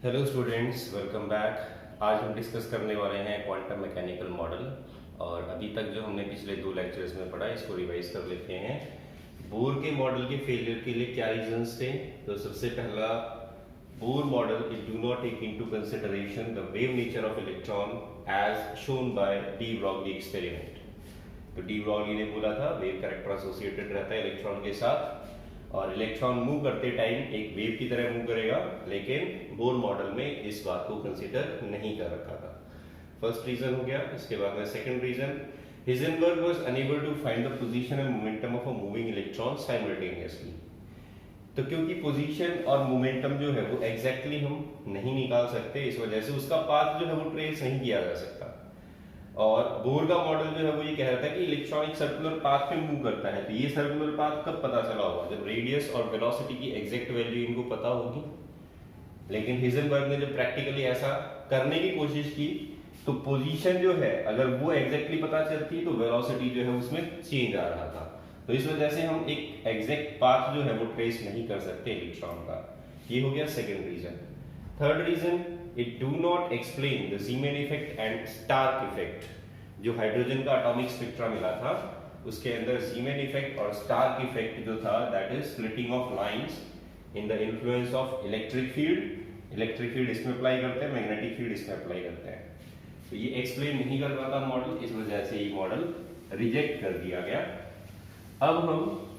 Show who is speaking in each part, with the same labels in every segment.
Speaker 1: Hello students, welcome back. आज हम discuss करने वाले हैं क्वांटम मैकेनिकल मॉडल। और अभी तक जो हमने पिछले 2 लेक्चर्स में पढ़ा इसको रिवाइज कर लेते हैं। बोर के मॉडल के फेलियर के लिए क्या रीजंस थे? तो सबसे पहला, Bohr model it do not take into consideration the wave nature of electron as shown by de Broglie experiment. तो डी ब्रॉगली ने बोला था वेव कैरेक्टर एसोसिएटेड रहता है इलेक्ट्रॉन के साथ और इलेक्ट्रॉन मूव करते टाइम एक वेव की तरह मूव करेगा, लेकिन बोर मॉडल में इस बात को कंसीडर नहीं कर रखा था। फर्स्ट रीजन हो गया। इसके बाद में second reason, Heisenberg was able to find the position and momentum of a moving electron simultaneously. तो क्योंकि पोजीशन और मोमेंटम जो है वो एग्जैक्टली हम नहीं निकाल सकते, इस वजह से उसका पाथ जो है वो ट्रेस नहीं किया जा सकता। और बोर का मॉडल जो है वो ये कह रहा था कि इलेक्ट्रॉन एक सर्कुलर पाथ पे मूव करता है। तो ये सर्कुलर पाथ कब पता चला होगा? जब रेडियस और वेलोसिटी की एग्जैक्ट वैल्यू इनको पता होगी। लेकिन हिजेनबर्ग ने जब प्रैक्टिकली ऐसा करने की कोशिश की तो पोजीशन जो है अगर वो एग्जैक्टली पता चलती तो वेलोसिटी जो है उसमें चेंज आ रहा था। तो इस वजह से हम एक एग्जैक्ट पाथ जो है वो ट्रेस नहीं कर सकते इलेक्ट्रॉन का। ये हो गया second reason. Third reason, it do not explain the Zeeman effect and Stark effect. जो हाइड्रोजन का एटॉमिक स्पेक्ट्रा मिला था उसके अंदर ज़ीमैन इफेक्ट और स्टार्क इफेक्ट जो था that is splitting of lines in the influence of electric field. Electric field इसमें अप्लाई करते हैं, मैग्नेटिक फील्ड इसमें अप्लाई करते हैं। तो ये एक्सप्लेन नहीं कर पाता मॉडल, इस वजह से ये मॉडल रिजेक्ट कर दिया गया। अब हम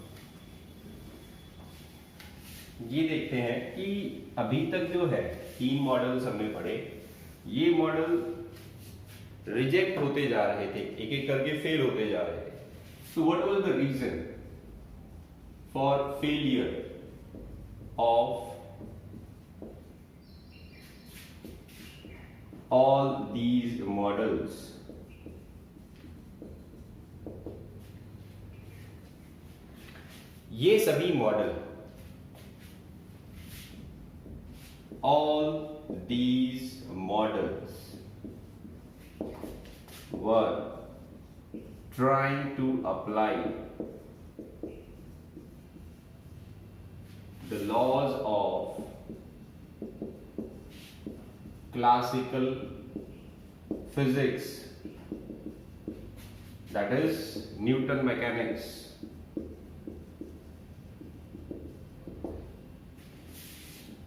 Speaker 1: ये देखते हैं कि अभी तक जो है 3 मॉडल्स हमने पढ़े, ये मॉडल रिजेक्ट होते जा रहे थे, एक एक करके फेल होते जा रहे थे। So what was the reason for failure of all these models? ये सभी models, all these models were trying to apply the laws of classical physics, that is Newton mechanics,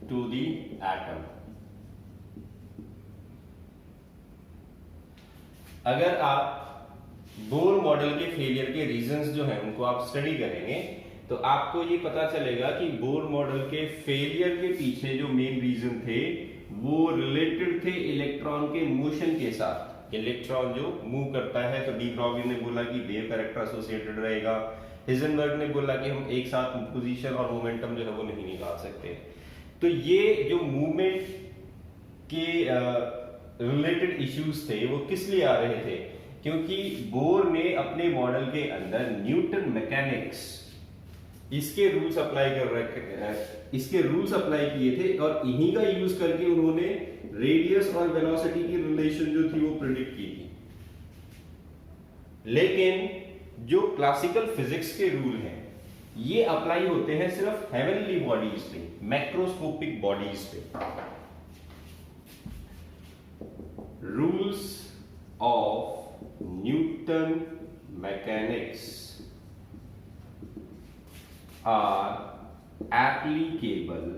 Speaker 1: to the atom. अगर आप Bohr model के failure के reasons जो हैं उनको आप स्टडी करेंगे तो आपको ये पता चलेगा कि बोर मॉडल के फेलियर के पीछे जो मेन रीजन थे वो रिलेटेड थे इलेक्ट्रॉन के मोशन के साथ। इलेक्ट्रॉन जो मूव करता है तो डी ब्रॉगली ने बोला कि वेव कैरेक्टर एसोसिएटेड रहेगा। हिजेनबर्ग ने बोला कि हम एक साथ पोजीशन और मोमेंटम जो है वो नहीं निकाल सकते। तो ये जो मूवमेंट के रिलेटेड इश्यूज थे वो किस लिए आ रहे थे? क्योंकि बोर ने अपने मॉडल के अंदर न्यूटन मैकेनिक्स इसके रूल्स अप्लाई कर रखे, इसके रूल्स अप्लाई किए थे और इन्हीं का यूज करके उन्होंने रेडियस और वेलोसिटी की रिलेशन जो थी वो प्रेडिक्ट की थी। लेकिन जो क्लासिकल फिजिक्स के रूल हैं ये अप्लाई होते हैं सिर्फ हेवनली बॉडीज पे, मैक्रोस्कोपिक बॉडीज पे। Rules of Newton mechanics are applicable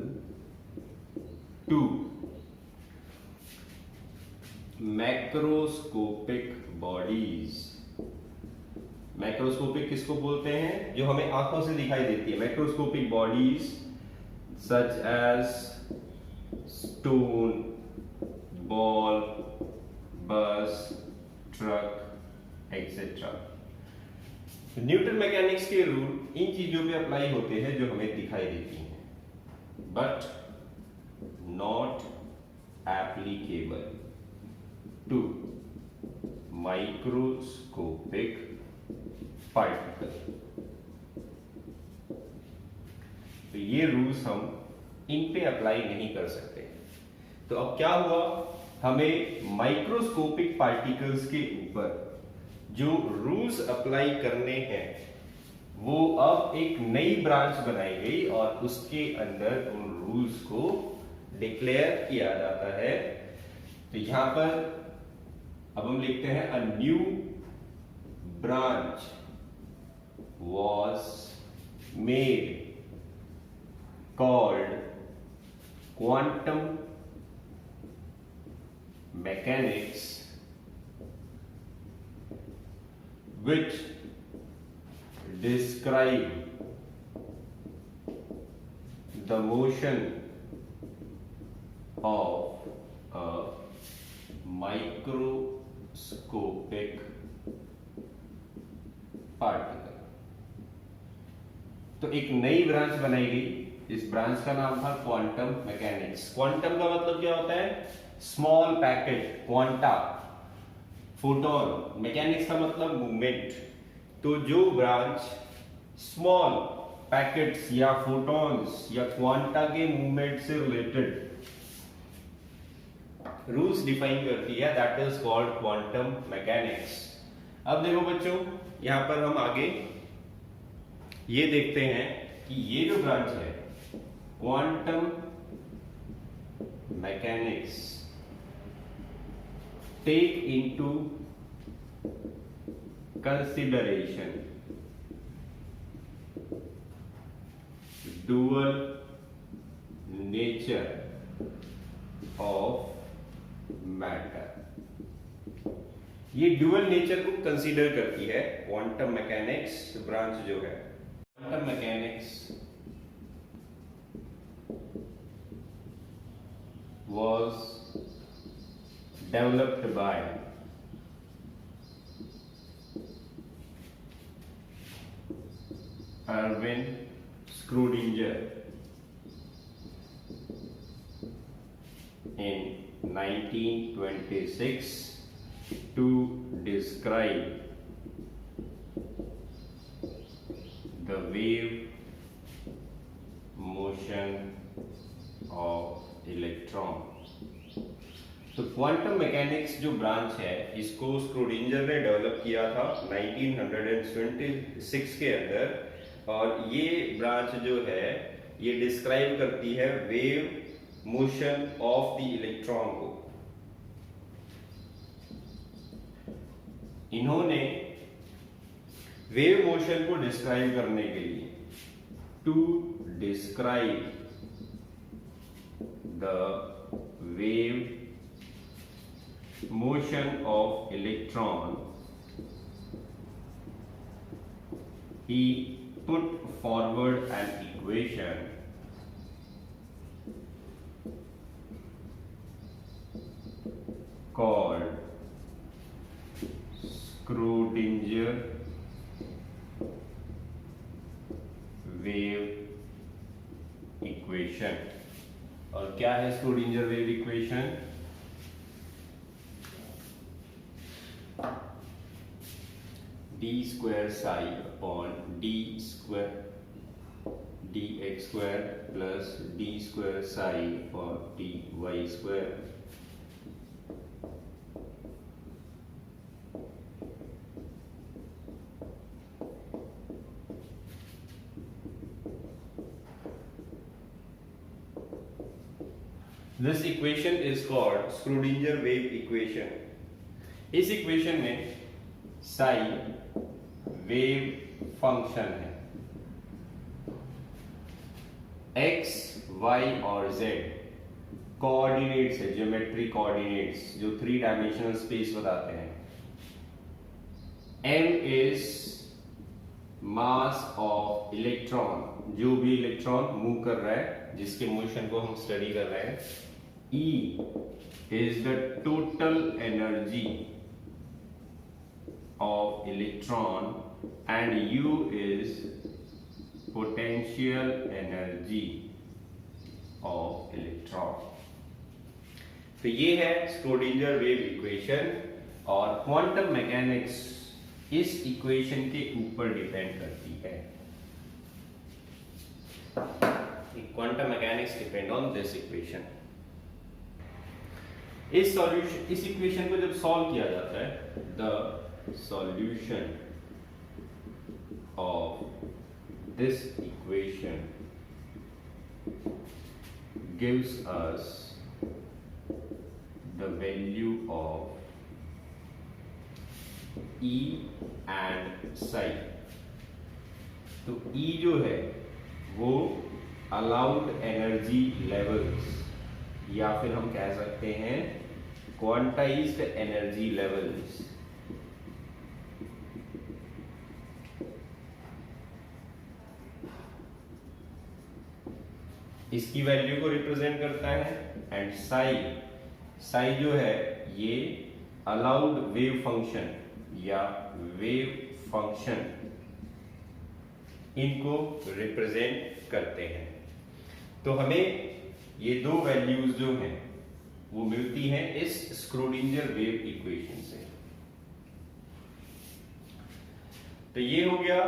Speaker 1: to macroscopic bodies. Macroscopic किसको बोलते हैं? जो हमें आंखों से दिखाई देती है। Macroscopic bodies such as stone, ball, bus, truck etcetera. Newton mechanics के रूल इन चीजों पे अप्लाई होते हैं जो हमें दिखाई देती हैं, but not applicable to microscopic particle. तो ये रूल्स हम इन पे अप्लाई नहीं कर सकते। तो अब क्या हुआ, हमें माइक्रोस्कोपिक पार्टिकल्स के ऊपर जो रूल्स अप्लाई करने हैं वो अब एक नई ब्रांच बनाई गई और उसके अंदर उन रूल्स को डिक्लेयर किया जाता है। तो यहां पर अब हम लिखते हैं a new branch was made called quantum mechanics, which describe the motion of a microscopic particle. तो एक नई ब्रांच बनाई गई, इस ब्रांच का नाम था क्वांटम मैकेनिक्स। क्वांटम का मतलब क्या होता है? Small packet, quanta, photon. Mechanics का मतलब मूवमेंट। तो जो ब्रांच स्मॉल पैकेट्स या फोटॉन्स या क्वांटा के मूवमेंट से रिलेटेड रूल्स डिफाइन करती है, that is called quantum mechanics. अब देखो बच्चों, यहां पर हम आगे ये देखते हैं कि ये जो ब्रांच है quantum mechanics take into consideration dual nature of matter. ये ड्यूअल नेचर को कंसीडर करती है क्वांटम मैकेनिक्स ब्रांच जो है। Quantum mechanics was developed by Erwin Schrödinger in 1926 to describe the wave motion of electron। तो quantum mechanics जो branch है इसको स्क्रोडिंजर ने डेवलप किया था 1926 के अंदर, और ये ब्रांच जो है ये डिस्क्राइब करती है wave motion of the electron को। इन्होंने वेव मोशन को डिस्क्राइब करने के लिए to describe the wave motion of electron, he put forward an equation called Schrödinger wave equation। और क्या है Schrödinger wave equation? d square psi upon d square dx square plus d square psi for dy square। This equation is called Schrödinger wave equation। इस equation में psi wave function है, x, y और z coordinates है, geometry coordinates जो 3 dimensional space बताते हैं। m is mass of electron, जो भी इलेक्ट्रॉन मूव कर रहा है जिसके मोशन को हम स्टडी कर रहे हैं। e is the total energy of electron and U is potential energy of electron। तो ये है स्क्रोडिंजर वेव इक्वेशन, और क्वांटम मैकेनिक्स इस इक्वेशन के ऊपर डिपेंड करती है। Quantum mechanics depend on this equation. इस इक्वेशन को जब सॉल्व किया जाता है, the solution of this equation gives us the value of E and psi। तो E जो है वो अलाउड एनर्जी लेवल्स, या फिर हम कह सकते हैं क्वांटाइज्ड एनर्जी लेवल्स। इसकी वैल्यू को रिप्रेजेंट करता है। एंड साई जो है ये अलाउड वेव फंक्शन या वेव फंक्शन इनको रिप्रेजेंट करते हैं। तो हमें ये दो वैल्यूज जो हैं वो मिलती हैं इस स्क्रोडिंजर वेव इक्वेशन से। तो ये हो गया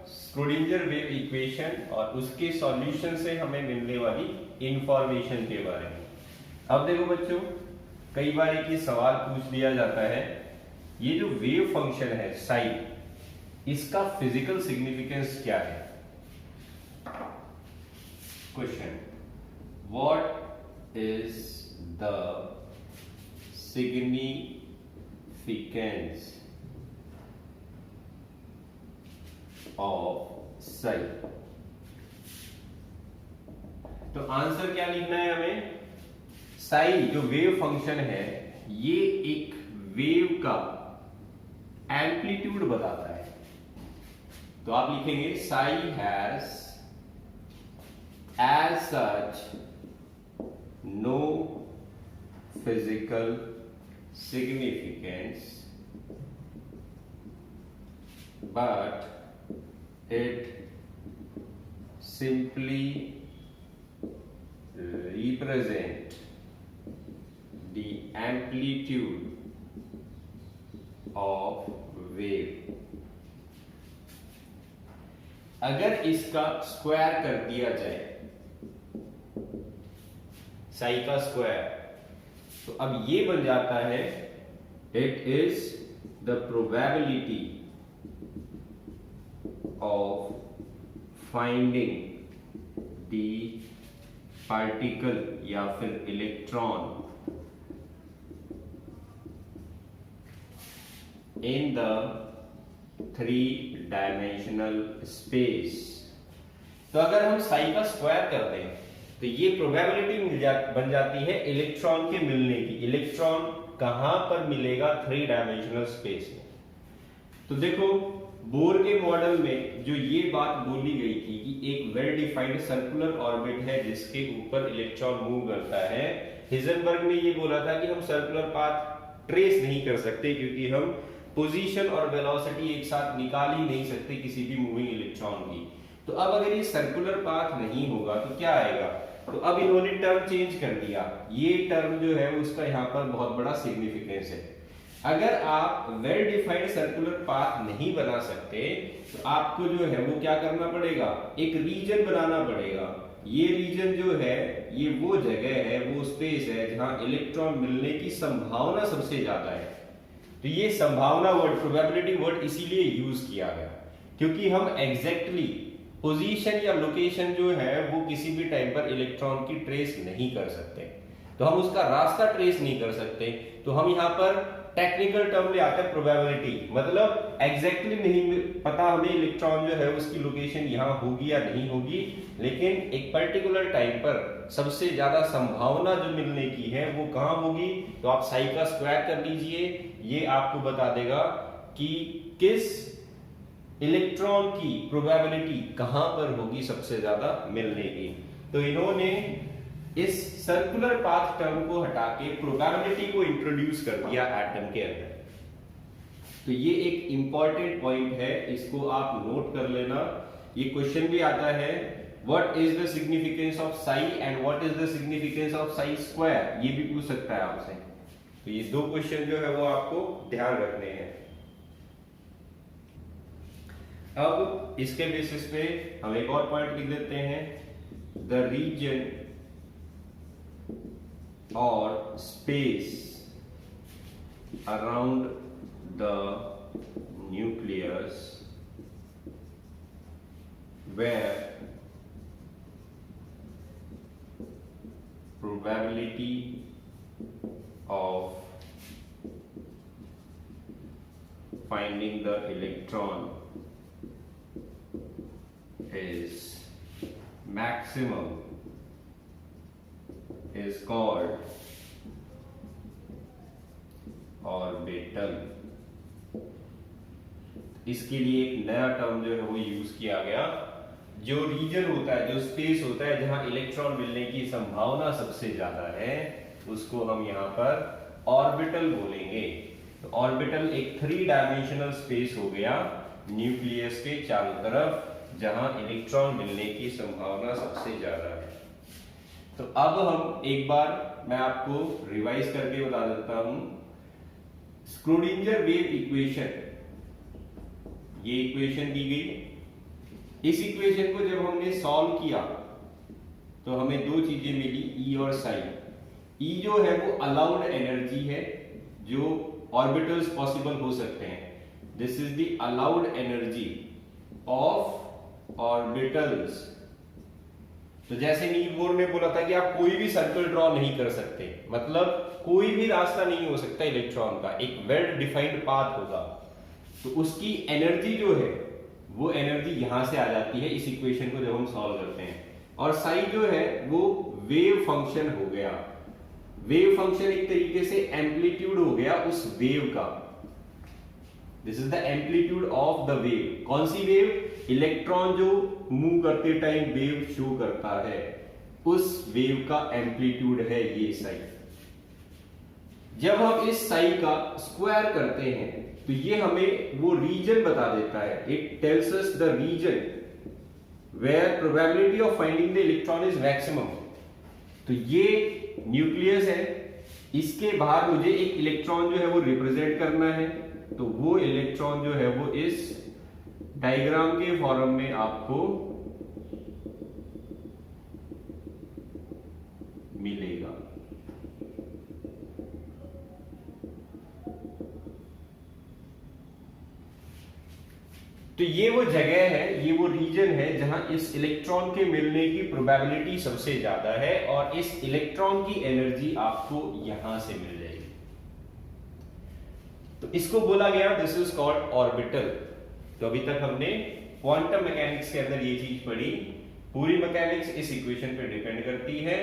Speaker 1: स्क्रोडिंजर वेव इक्वेशन और उसके सॉल्यूशन से हमें मिलने वाली इंफॉर्मेशन के बारे में। अब देखो बच्चों, कई बार एक ये सवाल पूछ लिया जाता है, ये जो वेव फंक्शन है साई, इसका फिजिकल सिग्निफिकेंस क्या है? Question, what is the significance of Sai? तो आंसर क्या लिखना है हमें? साई जो वेव फंक्शन है ये एक वेव का एम्पलीट्यूड बताता है। तो आप लिखेंगे psi has as such no physical significance but it simply represent the amplitude of wave। अगर इसका स्क्वायर कर दिया जाए, साई का स्क्वायर, तो अब ये बन जाता है it is the probability of finding the particle या फिर electron in the 3 dimensional space. तो अगर हम साई का स्क्वायर करते हैं तो ये प्रोबेबिलिटी बन जाती है इलेक्ट्रॉन के मिलने की। इलेक्ट्रॉन कहां पर मिलेगा? 3 डायमेंशनल स्पेस में। तो देखो बोर के मॉडल में जो ये बात बोली गई थी कि एक वेल डिफाइंड सर्कुलर ऑर्बिट है जिसके ऊपर इलेक्ट्रॉन मूव करता है, हिजनबर्ग ने ये बोला था कि हम सर्कुलर पाथ ट्रेस नहीं कर सकते क्योंकि हम पोजीशन और वेलोसिटी एक साथ निकाल ही नहीं सकते किसी भी मूविंग इलेक्ट्रॉन की। तो अब अगर ये सर्कुलर पाथ नहीं होगा तो क्या आएगा? तो अब इन्होंने टर्म चेंज कर दिया। ये टर्म जो है उसका यहाँ पर बहुत बड़ा सिग्निफिकेंस है। अगर आप वेल डिफाइंड सर्कुलर पाथ नहीं बना सकते तो आपको जो है वो क्या करना पड़ेगा? एक रीजन बनाना पड़ेगा। ये रीजन जो है ये वो जगह है, वो स्पेस है जहां इलेक्ट्रॉन मिलने की संभावना सबसे ज्यादा है। तो ये संभावना वर्ड, प्रोबेबिलिटी वर्ड इसीलिए यूज किया गया क्योंकि हम एग्जैक्टली पोजीशन या लोकेशन जो है वो किसी भी टाइम पर इलेक्ट्रॉन की ट्रेस नहीं कर सकते। तो हम उसका रास्ता ट्रेस नहीं कर सकते, तो हम यहाँ पर टेक्निकल टर्म ले आते हैं प्रोबेबिलिटी। मतलब एग्जैक्टली नहीं पता हमें इलेक्ट्रॉन जो है उसकी लोकेशन यहाँ होगी या नहीं होगी, लेकिन एक पर्टिकुलर टाइम पर सबसे ज्यादा संभावना जो मिलने की है वो कहाँ होगी। तो आप साई का स्क्वायर कर लीजिए, ये आपको बता देगा कि किस इलेक्ट्रॉन की प्रोबेबिलिटी कहां पर होगी सबसे ज्यादा मिलने की। तो इन्होंने इस सर्कुलर पाथ टर्म को हटा के प्रोबेबिलिटी को इंट्रोड्यूस कर दिया एटम के अंदर। तो ये एक इंपॉर्टेंट पॉइंट है, इसको आप नोट कर लेना। ये क्वेश्चन भी आता है what is the significance of Sai and what is the significance of Sai square, ये भी पूछ सकता है आपसे। तो ये दो क्वेश्चन जो है वो आपको ध्यान रखने हैं। अब इसके बेसिस पे हम एक और पॉइंट लिख देते हैं, द रीजन और space around the nucleus where probability of finding the electron is maximum is called orbital. इसके लिए एक नया टर्म जो है वो यूज किया गया, जो रीजन होता है, जो स्पेस होता है जहां इलेक्ट्रॉन मिलने की संभावना सबसे ज्यादा है, उसको हम यहां पर ऑर्बिटल बोलेंगे। तो ऑर्बिटल एक 3 डायमेंशनल स्पेस हो गया न्यूक्लियस के चारों तरफ, जहां इलेक्ट्रॉन मिलने की संभावना सबसे ज्यादा है। तो अब हम एक बार मैं आपको रिवाइज करके बता देता हूं। स्क्रोडिंजर वेव इक्वेशन, ये इक्वेशन दी गई। इस इक्वेशन को जब हमने सॉल्व किया तो हमें दो चीजें मिली, ई और साई। ई जो है वो अलाउड एनर्जी है जो ऑर्बिटल्स पॉसिबल हो सकते हैं। This is the allowed energy of orbitals. तो जैसे नील बोर ने बोला था कि आप कोई भी सर्कल ड्रॉ नहीं कर सकते, मतलब कोई भी रास्ता नहीं हो सकता इलेक्ट्रॉन का, एक वेल डिफाइंड पाथ होगा। तो उसकी एनर्जी जो है वो एनर्जी यहां से आ जाती है इस इक्वेशन को जब हम सॉल्व करते हैं। और साई जो है वो वेव फंक्शन हो गया। वेव फंक्शन एक तरीके से एम्पलीट्यूड हो गया उस वेव का। This is the amplitude of the wave. कौन सी वेव? इलेक्ट्रॉन जो मूव करते टाइम वेव शो करता है, उस वेव का एम्पलीट्यूड है ये साई। जब हम इस साई का स्क्वायर करते हैं तो ये हमें वो रीजन बता देता है। It tells us the region where probability of finding the electron is maximum. तो ये न्यूक्लियस है, इसके बाहर मुझे एक इलेक्ट्रॉन जो है वो रिप्रेजेंट करना है। तो वो इलेक्ट्रॉन जो है वो इस डायग्राम के फॉर्म में आपको मिलेगा। तो ये वो जगह है, ये वो रीजन है जहां इस इलेक्ट्रॉन के मिलने की प्रोबेबिलिटी सबसे ज्यादा है, और इस इलेक्ट्रॉन की एनर्जी आपको यहां से मिल जाएगी। तो इसको बोला गया, दिस इज कॉल्ड ऑर्बिटल। तो अभी तक हमने क्वांटम मैकेनिक्स के अंदर ये चीज पढ़ी। पूरी मैकेनिक्स इस इक्वेशन पे डिपेंड करती है।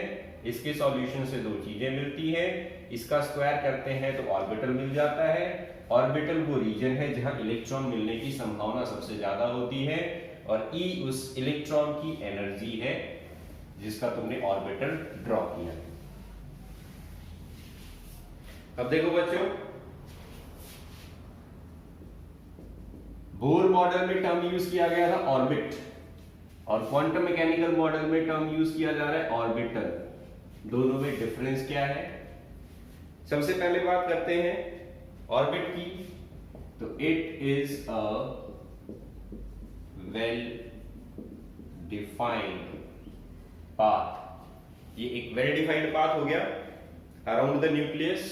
Speaker 1: इसके सॉल्यूशन से दो चीजें मिलती हैं, इसका स्क्वायर करते हैं तो ऑर्बिटल मिल जाता है। ऑर्बिटल वो रीजन है जहां इलेक्ट्रॉन मिलने की संभावना सबसे ज्यादा होती है, और ई उस इलेक्ट्रॉन की एनर्जी है जिसका तुमने ऑर्बिटल ड्रॉ किया। अब देखो बच्चों, बोर मॉडल में टर्म यूज किया गया था ऑर्बिट, और क्वांटम मैकेनिकल मॉडल में टर्म यूज किया जा रहा है ऑर्बिटल। दोनों में डिफरेंस क्या है? सबसे पहले बात करते हैं ऑर्बिट की। तो it is a well defined path. ये एक वेल डिफाइंड पाथ हो गया अराउंड द न्यूक्लियस।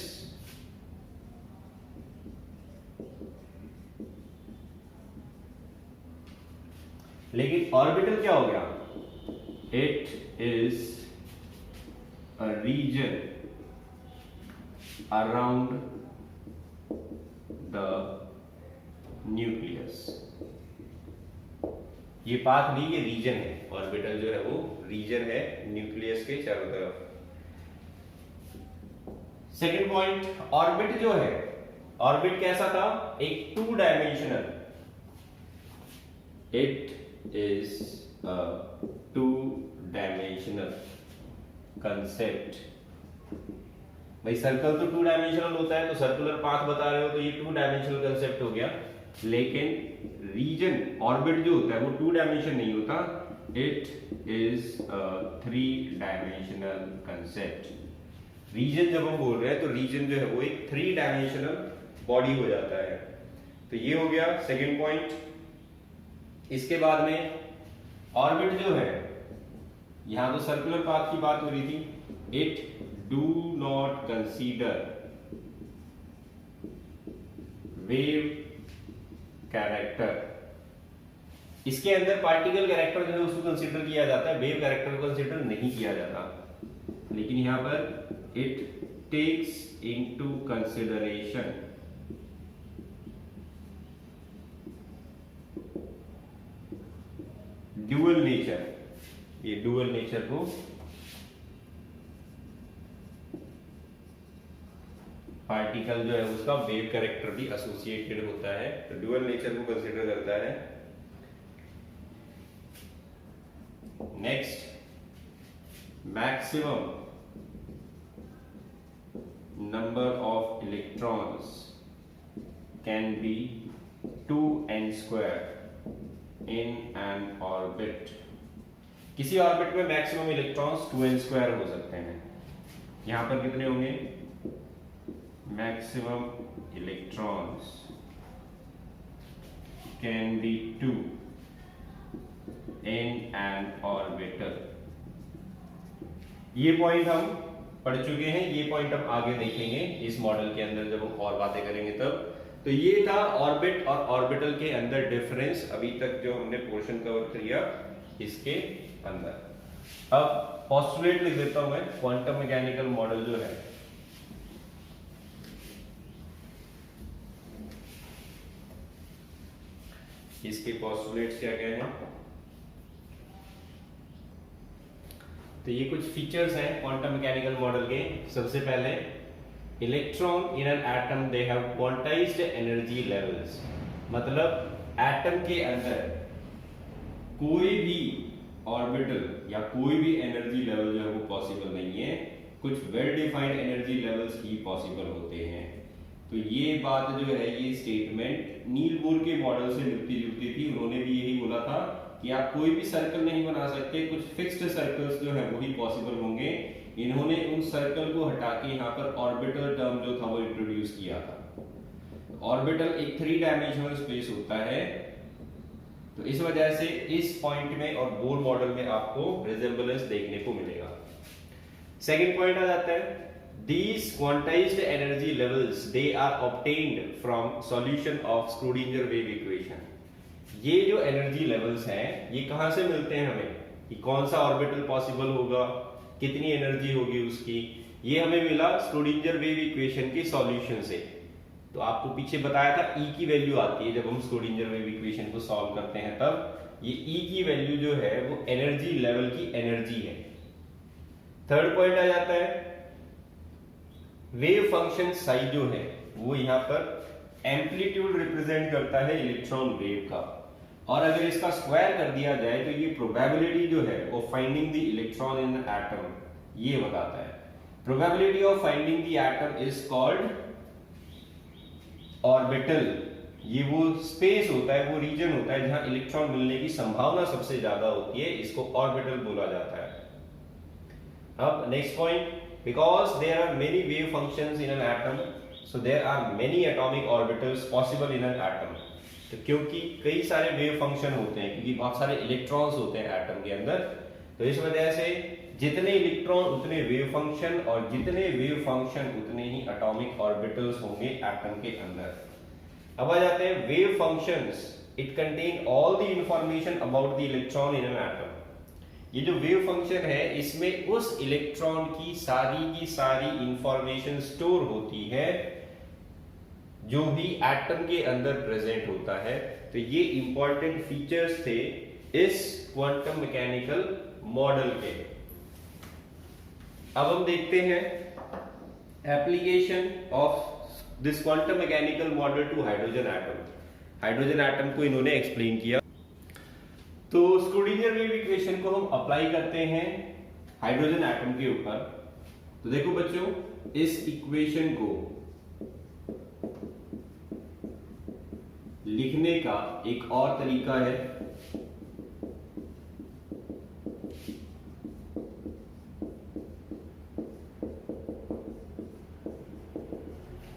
Speaker 1: लेकिन ऑर्बिटल क्या हो गया? It is a region around the nucleus. ये पाथ नहीं, ये रीजन है। ऑर्बिटल जो है वो रीजन है न्यूक्लियस के चारों तरफ। सेकंड पॉइंट, ऑर्बिट जो है, ऑर्बिट कैसा था? एक 2 dimensional. It is a 2 dimensional concept. भाई सर्कल तो 2 डायमेंशनल होता है, तो सर्कुलर पाथ बता रहे हो तो ये 2 डायमेंशनल कंसेप्ट हो गया। लेकिन रीजन ऑर्बिट जो होता है वो 2 डायमेंशन नहीं होता, it is 3 dimensional concept. Region जब हम बोल रहे हैं तो रीजन जो है वो एक 3 डायमेंशनल बॉडी हो जाता है। तो ये हो गया सेकंड पॉइंट। इसके बाद में ऑर्बिट जो है, यहां तो सर्कुलर पाथ की बात हो रही थी। It do not consider wave character. इसके अंदर पार्टिकल कैरेक्टर जो है उसको कंसीडर किया जाता है, वेव कैरेक्टर को कंसीडर नहीं किया जाता। लेकिन यहां पर it takes into consideration dual nature. ये ड्यूअल नेचर को पार्टिकल जो है उसका वेव कैरेक्टर भी एसोसिएटेड होता है, तो ड्यूअल नेचर को कंसीडर करता है। Next, maximum number of electrons can be 2n² in an orbit. किसी ऑर्बिट में मैक्सिमम इलेक्ट्रॉन्स 2n² हो सकते हैं। यहां पर कितने होंगे? Maximum electrons can be 2 in an orbital. ये पॉइंट हम पढ़ चुके हैं, ये पॉइंट हम आगे देखेंगे इस मॉडल के अंदर जब हम और बातें करेंगे तब। तो ये था ऑर्बिट और ऑर्बिटल के अंदर डिफरेंस, अभी तक जो हमने पोर्शन कवर किया इसके अंदर। अब पोस्टुलेट लिख देता हूं मैं, क्वांटम मैकेनिकल मॉडल जो है। इसके पोस्टुलेट्स क्या क्या हैं? तो ये कुछ फीचर्स हैं क्वांटम मैकेनिकल मॉडल के। सबसे पहले, electron in an atom they have quantized energy levels. मतलब एटम के अंदर कोई भी ऑर्बिटल या कोई भी एनर्जी लेवल जो है वो पॉसिबल नहीं है, कुछ वेल डिफाइंड एनर्जी लेवल्स ही पॉसिबल होते हैं। तो ये बात जो है, ये स्टेटमेंट नील बोर के मॉडल से मिलती जुलती थी। उन्होंने भी यही बोला था कि आप कोई भी सर्कल नहीं बना सकते, कुछ फिक्स्ड सर्कल्स जो है वही पॉसिबल होंगे। इन्होंने उन सर्कल को हटा के यहाँ पर ऑर्बिटल टर्म जो था वो इंट्रोड्यूस किया था। ऑर्बिटल एक 3 डायमेंशनल स्पेस होता है, तो इस वजह से इस पॉइंट में और बोर मॉडल में आपको रिजेम्बलेंस देखने को मिलेगा। सेकेंड पॉइंट आ जाता है, these quantized energy levels they are obtained from solution of Schrödinger wave equation। ये जो एनर्जी लेवल्स हैं ये कहां से मिलते हैं हमें, कि कौन सा ऑर्बिटल पॉसिबल होगा, कितनी एनर्जी होगी उसकी, ये हमें मिला स्क्रोडिंजर वेव इक्वेशन के सॉल्यूशन से। तो आपको पीछे बताया था E की वैल्यू आती है जब हम स्क्रोडिंजर वेव इक्वेशन को सॉल्व करते हैं, तब ये E की वैल्यू जो है वो एनर्जी लेवल की एनर्जी है। थर्ड पॉइंट आ जाता है, वेव फंक्शन साई जो है वो यहां पर एम्पलीट्यूड रिप्रेजेंट करता है इलेक्ट्रॉन वेव का, और अगर इसका स्क्वायर कर दिया जाए तो ये प्रोबेबिलिटी जो है वो finding the electron in atom ये बताता है। Probability of finding the atom is called orbital. ये वो स्पेस होता है, वो रीजन होता है जहां इलेक्ट्रॉन मिलने की संभावना सबसे ज्यादा होती है, इसको ऑर्बिटल बोला जाता है। अब next point, because there are many wave functions in an atom, so there are many atomic orbitals possible in an atom। तो क्योंकि कई सारे वेव फंक्शन होते हैं, क्योंकि बहुत सारे इलेक्ट्रॉन्स होते हैं एटम के अंदर, तो इस वजह से जितने इलेक्ट्रॉन उतने वेव फंक्शन, और जितने वेव फंक्शन उतने ही एटॉमिक ऑर्बिटल्स होंगे एटम के अंदर। अब आ जाते हैं wave functions, it contain all the information about the electron in an atom. ये जो वेव फंक्शन है इसमें उस इलेक्ट्रॉन की सारी इंफॉर्मेशन स्टोर होती है जो भी एटम के अंदर प्रेजेंट होता है। तो ये इंपॉर्टेंट फीचर्स थे इस क्वांटम मैकेनिकल मॉडल के। अब हम देखते हैं application of this quantum mechanical model to hydrogen atom. Hydrogen atom को इन्होंने एक्सप्लेन किया। तो स्क्रोडिंगर वेव इक्वेशन को हम अप्लाई करते हैं हाइड्रोजन एटम के ऊपर। तो देखो बच्चों, इस इक्वेशन को लिखने का एक और तरीका है।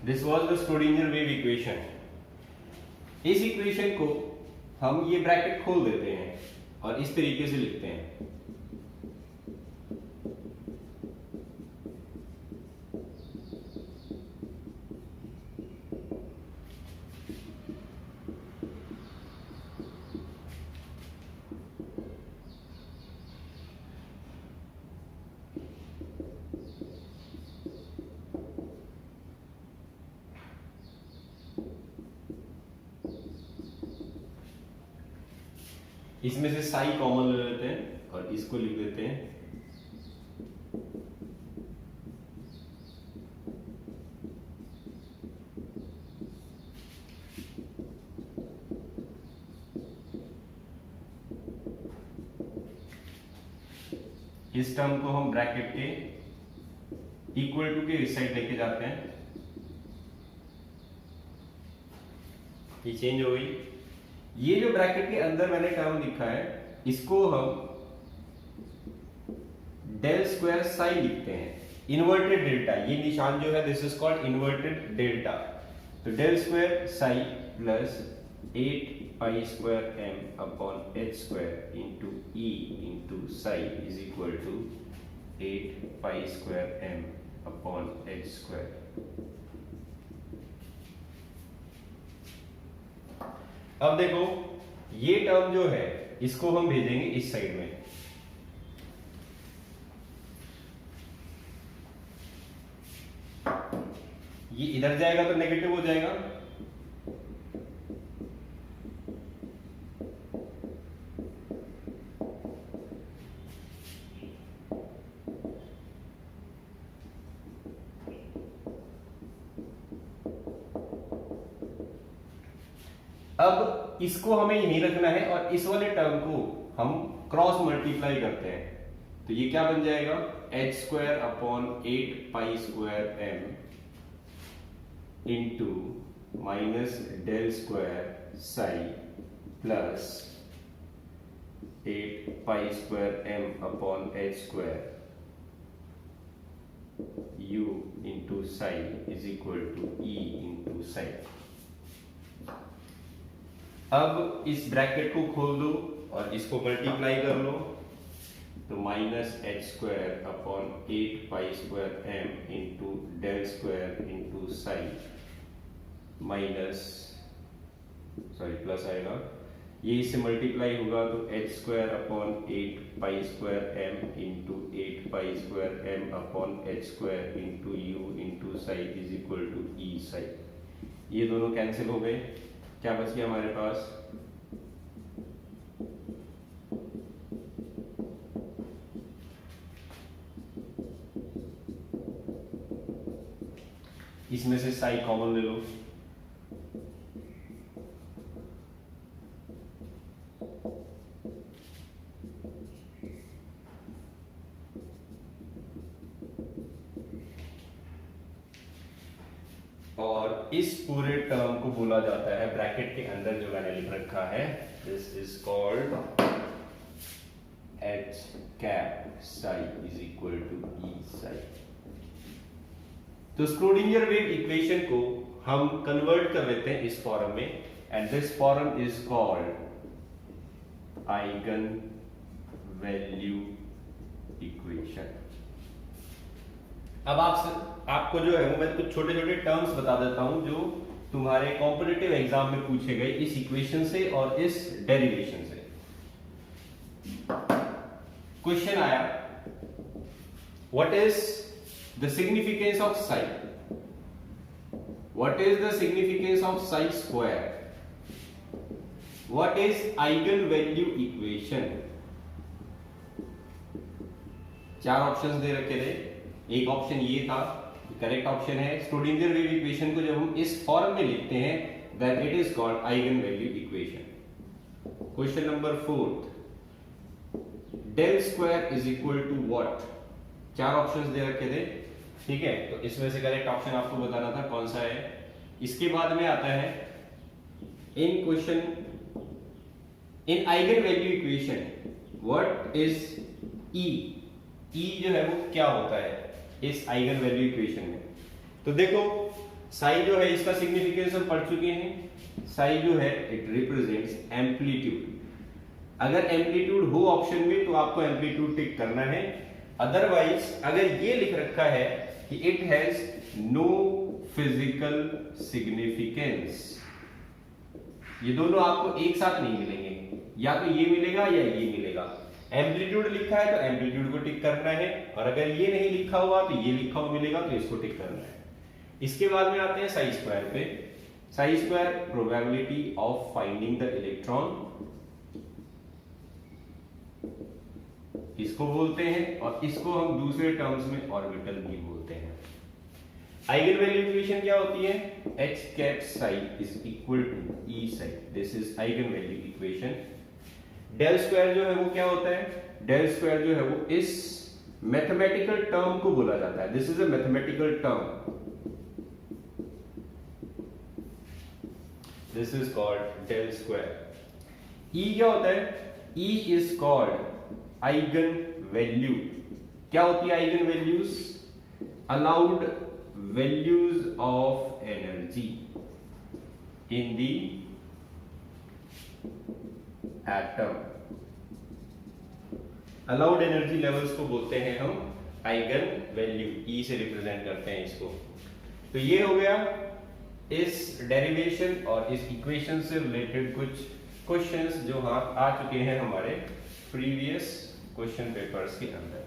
Speaker 1: This was the Schrödinger wave equation. इस इक्वेशन को हम ये ब्रैकेट खोल देते हैं और इस तरीके से लिखते हैं। इसमें से साई कॉमन ले लेते हैं और इसको लिख देते हैं इस टर्म को हम ब्रैकेट के इक्वल टू के इस साइड लेके जाते हैं, ये चेंज हो गई। ये जो ब्रैकेट के अंदर मैंने टर्म लिखा है इसको हम डेल स्क्वायर साई लिखते हैं, इन्वर्टेड डेल्टा। ये निशान जो है this is called inverted delta. तो del square psi plus 8 pi square M upon H square into E into psi is equal to 8 pi square M upon H square. अब देखो ये टर्म जो है इसको हम भेजेंगे इस साइड में, ये इधर जाएगा तो नेगेटिव हो जाएगा, अब इसको हमें यहीं रखना है और इस वाले टर्म को हम क्रॉस मल्टीप्लाई करते हैं तो ये क्या बन जाएगा H square upon 8 pi square M into minus del square psi plus 8 pi square M upon H square u into psi is equal to e into psi. अब इस ब्रैकेट को खोल दो और इसको मल्टीप्लाई कर लो तो minus H square upon 8 pi square M into del square into psi minus plus आएगा, ये इससे मल्टीप्लाई होगा तो H square upon 8 pi square M into 8 pi square M upon H square into U into psi is equal to E psi. ये दोनों cancel हो गए, क्या बच गया हमारे पास इसमें से साई कॉमन ले लो, और इस पूरे टर्म को बोला जाता है ब्रैकेट के अंदर जो मैंने लिख रखा है this is called H cap psi is equal to E psi. तो स्क्रोडिंगर वेव इक्वेशन को हम कन्वर्ट कर लेते हैं इस फॉर्म में and this form is called eigen value equation. अब आपको जो है वो मैं कुछ छोटे छोटे टर्म्स बता देता हूं जो तुम्हारे कॉम्पिटिटिव एग्जाम में पूछे गए इस इक्वेशन से और इस डेरिवेशन से। क्वेश्चन आया what is the significance of psi, what is the significance of psi square, what is eigenvalue equation। चार ऑप्शंस दे रखे थे, एक ऑप्शन ये था करेक्ट ऑप्शन है। स्क्रोडिंगर वेव इक्वेशन को जब हम इस फॉर्म में लिखते हैं then it is called eigen value equation. Question number 4 del square is equal to what, चार ऑप्शंस दे रखे थे, ठीक है। तो इसमें से करेक्ट ऑप्शन आपको बताना था कौन सा है। इसके बाद में आता है in question in eigen value equation what is E, E जो है वो क्या होता है इस आइगन वैल्यू इक्वेशन में। तो देखो साई जो है इसका सिग्निफिकेंस हम पढ़ चुके हैं, साई जो है इट रिप्रेजेंट्स एम्पलीट्यूड। अगर एम्पलीट्यूड हो ऑप्शन में तो आपको एम्पलीट्यूड टिक करना है, अदरवाइज अगर ये लिख रखा है कि it has no physical significance, ये दोनों आपको एक साथ नहीं मिलेंगे, या तो ये मिलेगा या ये मिलेगा। एम्पलीट्यूड लिखा है तो एम्पलीट्यूड को टिक करना है, और अगर ये नहीं लिखा हुआ तो ये लिखा हुआ मिलेगा तो इसको टिक करना है। इसके बाद में आते हैं साई स्क्वायर पे। Sai square probability of finding the electron इसको बोलते हैं, और इसको हम दूसरे टर्म्स में ऑर्बिटल भी बोलते हैं। आइगन वैल्यू इक्वेशन क्या होती है? h cap psi is equal to e psi, this is eigen value equation. Del square जो है वो क्या होता है? डेल स्क्वायर जो है वो इस मैथमेटिकल टर्म को बोला जाता है, this is a mathematical term, this is called del square. E क्या होता है? E is called eigen value. क्या होती है eigen values? Allowed values of energy in the atom. Allowed energy levels को बोलते हैं हम आइगन वैल्यू, E से रिप्रेजेंट करते हैं इसको। तो ये हो गया इस डेरिवेशन और इस इक्वेशन से रिलेटेड कुछ क्वेश्चंस जो आ चुके हैं हमारे प्रीवियस क्वेश्चन पेपर्स के अंदर।